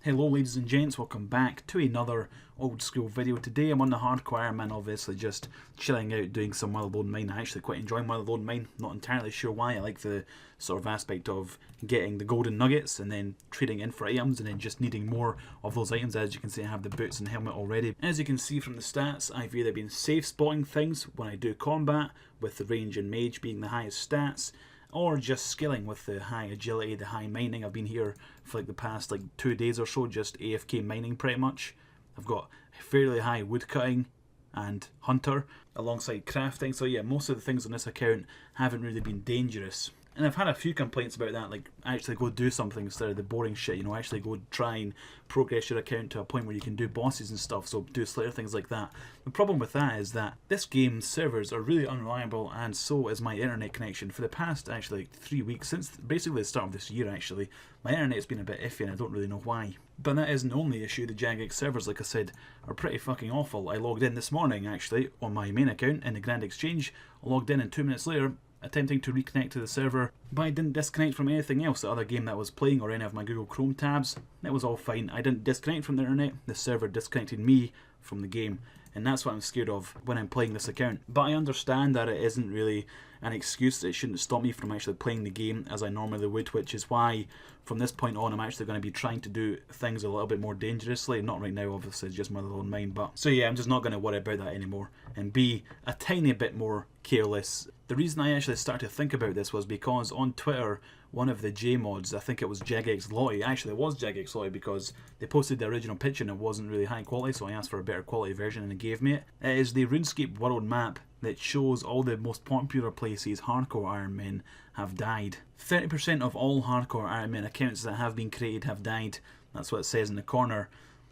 Hello ladies and gents, welcome back to another old school video. Today I'm on the Hardcore Ironman, obviously just chilling out doing some while alone mine. I actually quite enjoy while alone mine, not entirely sure why. I like the sort of aspect of getting the golden nuggets and then trading in for items and then just needing more of those items. As you can see, I have the boots and helmet already. As you can see from the stats, I've either been safe spotting things when I do combat, with the range and mage being the highest stats, or just skilling with the high agility, the high mining. I've been here for like the past 2 days or so, just AFK mining pretty much. I've got fairly high woodcutting and hunter alongside crafting, so yeah, most of the things on this account haven't really been dangerous. And I've had a few complaints about that, like actually go do something instead of the boring shit, you know, actually go try and progress your account to a point where you can do bosses and stuff, so do Slayer, things like that. The problem with that is that this game's servers are really unreliable, and so is my internet connection. For the past actually 3 weeks, since basically the start of this year actually, my internet's been a bit iffy and I don't really know why. But that isn't the only issue. The Jagex servers, like I said, are pretty fucking awful. I logged in this morning actually on my main account in the Grand Exchange, I logged in and 2 minutes later attempting to reconnect to the server, but I didn't disconnect from anything else, the other game that I was playing or any of my Google Chrome tabs. That was all fine. I didn't disconnect from the internet, the server disconnected me from the game, and that's what I'm scared of when I'm playing this account. But I understand that it isn't really an excuse. It shouldn't stop me from actually playing the game as I normally would, which is why from this point on I'm actually going to be trying to do things a little bit more dangerously. Not right now, obviously, it's just my own mind, but so yeah, I'm just not going to worry about that anymore and be a tiny bit more careless. The reason I actually started to think about this was because on Twitter, one of the J mods, I think it was Jagex Lottie, actually it was Jagex Lottie because they posted the original picture and it wasn't really high quality, so I asked for a better quality version and they gave me it. It is the RuneScape world map that shows all the most popular places hardcore Ironmen have died. 30% of all hardcore Ironman accounts that have been created have died. That's what it says in the corner.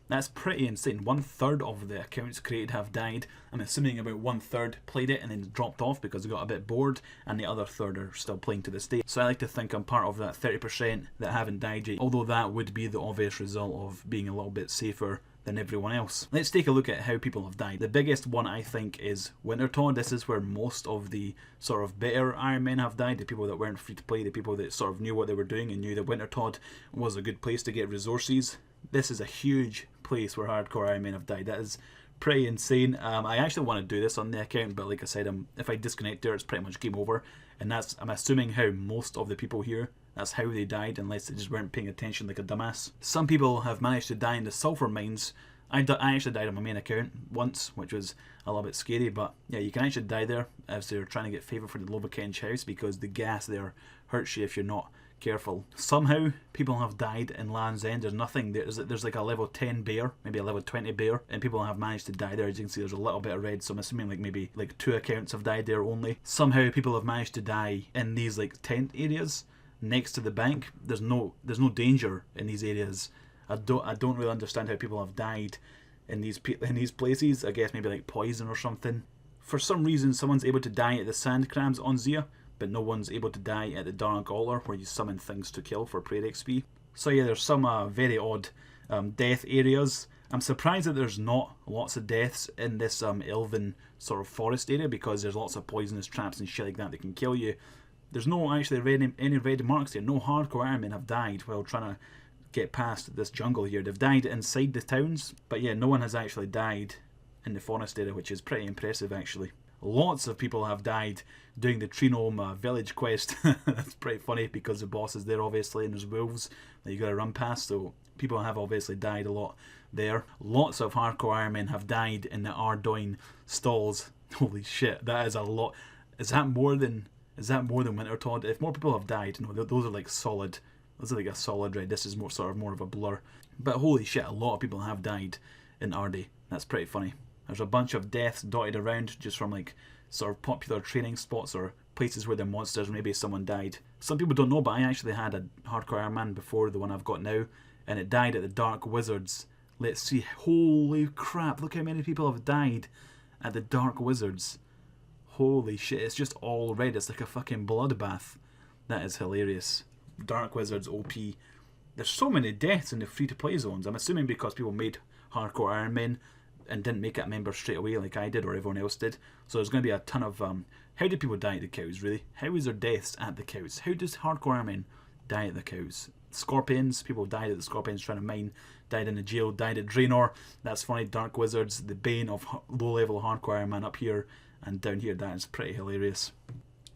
That's pretty insane. 1/3 of the accounts created have died. I'm assuming about 1/3 played it and then dropped off because they got a bit bored, and the other third are still playing to this day. So I like to think I'm part of that 30% that haven't died yet, although that would be the obvious result of being a little bit safer than everyone else. Let's take a look at how people have died. The biggest one I think is Wintertodd. This is where most of the sort of better Ironmen have died, the people that weren't free to play, the people that sort of knew what they were doing and knew that Wintertodd was a good place to get resources. This is a huge place where hardcore Ironmen have died. That is pretty insane. I actually want to do this on the account, but like I said, if I disconnect there, it's pretty much game over. And that's, I'm assuming, how most of the people here, that's how they died, unless they just weren't paying attention like a dumbass. Some people have managed to die in the sulfur mines. I actually died on my main account once, which was a little bit scary, but yeah, you can actually die there as they're trying to get favour for the Lobakenge house because the gas there hurts you if you're not careful. Somehow people have died in Land's End. There's nothing there. There's like a level 10 bear, maybe a level 20 bear, and people have managed to die there. As you can see, there's a little bit of red, so I'm assuming maybe 2 accounts have died there only. Somehow people have managed to die in these tent areas next to the bank. There's no danger in these areas. I don't really understand how people have died in these places. I guess maybe like poison or something. For some reason, someone's able to die at the sand crabs on Zia, but no one's able to die at the Dark Altar where you summon things to kill for prayer XP. So yeah, there's some very odd death areas. I'm surprised that there's not lots of deaths in this elven sort of forest area because there's lots of poisonous traps and shit like that can kill you. There's no actually any red marks here. No hardcore Ironmen have died while trying to get past this jungle here. They've died inside the towns, but yeah, no one has actually died in the forest area, which is pretty impressive actually. Lots of people have died doing the Trinome village quest. That's pretty funny because the boss is there obviously and there's wolves that you gotta run past, so people have obviously died a lot there. Lots of hardcore Ironmen have died in the Ardoin stalls. Holy shit, that is a lot. Is that more than Wintertodd? If more people have died, no, those are like solid. Those are like a solid red. This is more of a blur. But holy shit, a lot of people have died in Ardy. That's pretty funny. There's a bunch of deaths dotted around just from like sort of popular training spots or places where the monsters, maybe someone died. Some people don't know, but I actually had a hardcore Ironman before the one I've got now, and it died at the Dark Wizards. Let's see. Holy crap, look how many people have died at the Dark Wizards. Holy shit, it's just all red. It's like a fucking bloodbath. That is hilarious. Dark Wizards OP. There's so many deaths in the free-to-play zones. I'm assuming because people made hardcore Ironmen and didn't make it a member straight away like I did or everyone else did. So there's going to be a ton of... how do people die at the cows, really? How is there deaths at the cows? How does hardcore Ironmen die at the cows? Scorpions. People died at the Scorpions trying to mine, died in the jail, died at Draenor. That's funny. Dark Wizards, the bane of low-level hardcore Iron Man up here, and down here. That is pretty hilarious.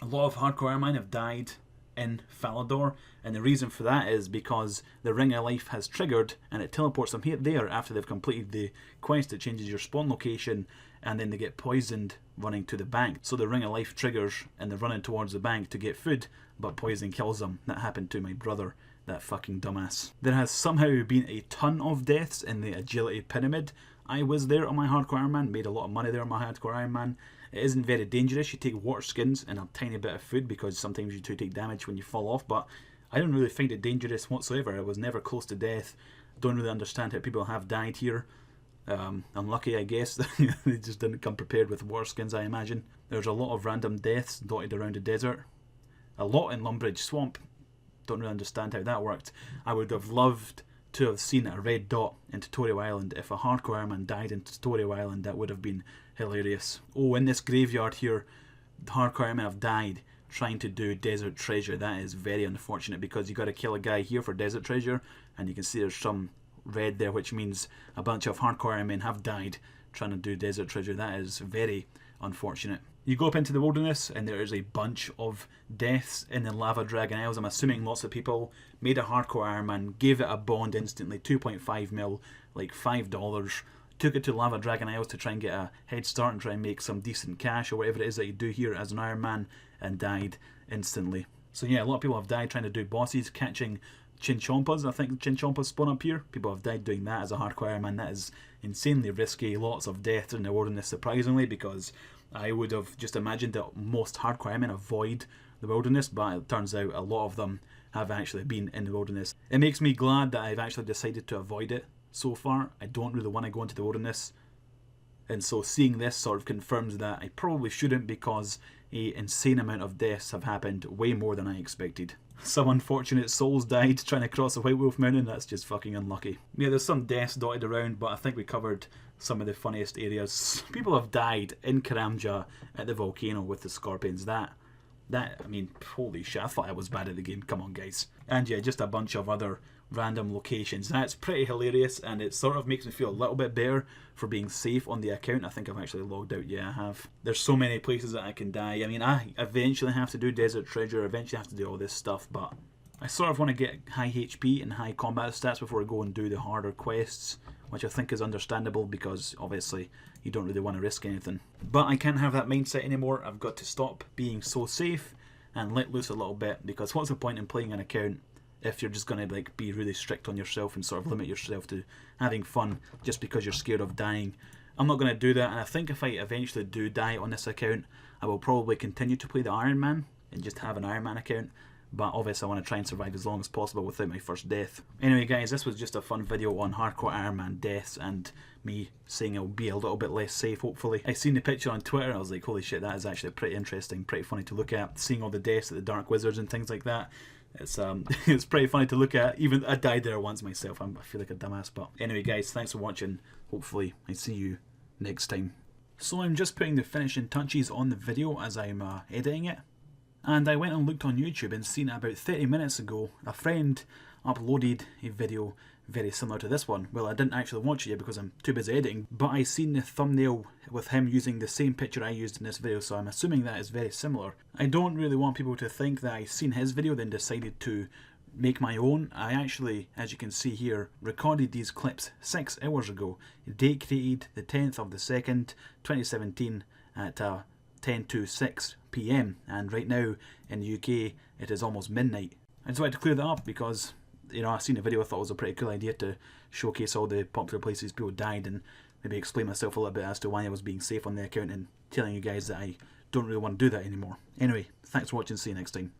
A lot of hardcore Iron Man have died in Falador, and the reason for that is because the Ring of Life has triggered and it teleports them here there after they've completed the quest. It changes your spawn location and then they get poisoned running to the bank. So the Ring of Life triggers and they're running towards the bank to get food, but poison kills them. That happened to my brother, that fucking dumbass. There has somehow been a ton of deaths in the agility pyramid. I was there on my hardcore Iron Man, made a lot of money there on my hardcore Iron Man. It isn't very dangerous. You take water skins and a tiny bit of food because sometimes you do take damage when you fall off, but I don't really find it dangerous whatsoever. I was never close to death. Don't really understand how people have died here. Unlucky, I guess. They just didn't come prepared with water skins, I imagine. There's a lot of random deaths dotted around the desert. A lot in Lumbridge Swamp. Don't really understand how that worked. I would have loved to have seen a red dot in Tutorial Island. If a hardcore Iron Man died in Tutorial Island, that would have been hilarious. Oh, in this graveyard here, the hardcore Iron Men have died trying to do Desert Treasure. That is very unfortunate because you got to kill a guy here for Desert Treasure, and you can see there's some red there, which means a bunch of hardcore Iron Men have died trying to do Desert Treasure. That is very unfortunate. You go up into the wilderness and there is a bunch of deaths in the Lava Dragon Isles. I'm assuming lots of people made a hardcore Iron Man, gave it a bond instantly, 2.5 mil, like $5, took it to Lava Dragon Isles to try and get a head start and try and make some decent cash or whatever it is that you do here as an Iron Man, and died instantly. So yeah, a lot of people have died trying to do bosses, catching Chinchompas. I think Chinchompas spawn up here. People have died doing that as a hardcore Iron Man. That is insanely risky. Lots of deaths in the wilderness, surprisingly, because I would have just imagined that most hardcore Iron Men avoid the wilderness, but it turns out a lot of them have actually been in the wilderness. It makes me glad that I've actually decided to avoid it so far. I don't really want to go into the wilderness, and so seeing this sort of confirms that I probably shouldn't, because an insane amount of deaths have happened, way more than I expected. Some unfortunate souls died trying to cross the White Wolf Mountain. That's just fucking unlucky. Yeah, there's some deaths dotted around, but I think we covered some of the funniest areas. People have died in Karamja at the volcano with the Scorpions. That, I mean, holy shit, I thought I was bad at the game. Come on, guys. And yeah, just a bunch of other random locations. That's pretty hilarious, and it sort of makes me feel a little bit better for being safe on the account. I think I've actually logged out. Yeah, I have. There's so many places that I can die. I mean, I eventually have to do Desert Treasure, eventually have to do all this stuff, but I sort of want to get high HP and high combat stats before I go and do the harder quests, which I think is understandable because obviously you don't really want to risk anything. But I can't have that mindset anymore. I've got to stop being so safe and let loose a little bit, because what's the point in playing an account if you're just going to like be really strict on yourself and sort of limit yourself to having fun just because you're scared of dying? I'm not going to do that, and I think if I eventually do die on this account, I will probably continue to play the Iron Man and just have an Iron Man account. But obviously I want to try and survive as long as possible without my first death. Anyway guys, this was just a fun video on hardcore Iron Man deaths and me saying I'll be a little bit less safe, hopefully. I seen the picture on Twitter and I was like, holy shit, that is actually pretty interesting, pretty funny to look at. Seeing all the deaths at the Dark Wizards and things like that. It's it's pretty funny to look at. Even I died there once myself. I feel like a dumbass. But anyway guys, thanks for watching. Hopefully I see you next time. So I'm just putting the finishing touches on the video as I'm editing it. And I went and looked on YouTube and seen about 30 minutes ago a friend uploaded a video very similar to this one. Well, I didn't actually watch it yet because I'm too busy editing, but I seen the thumbnail with him using the same picture I used in this video, so I'm assuming that is very similar. I don't really want people to think that I seen his video then decided to make my own. I actually, as you can see here, recorded these clips 6 hours ago. Date created the 10th of the 2nd, 2017 at 10 to 6 PM, and right now in the UK it is almost midnight. I just wanted to clear that up because, you know, I seen the video, I thought it was a pretty cool idea to showcase all the popular places people died and maybe explain myself a little bit as to why I was being safe on the account and telling you guys that I don't really want to do that anymore. Anyway, thanks for watching, see you next time.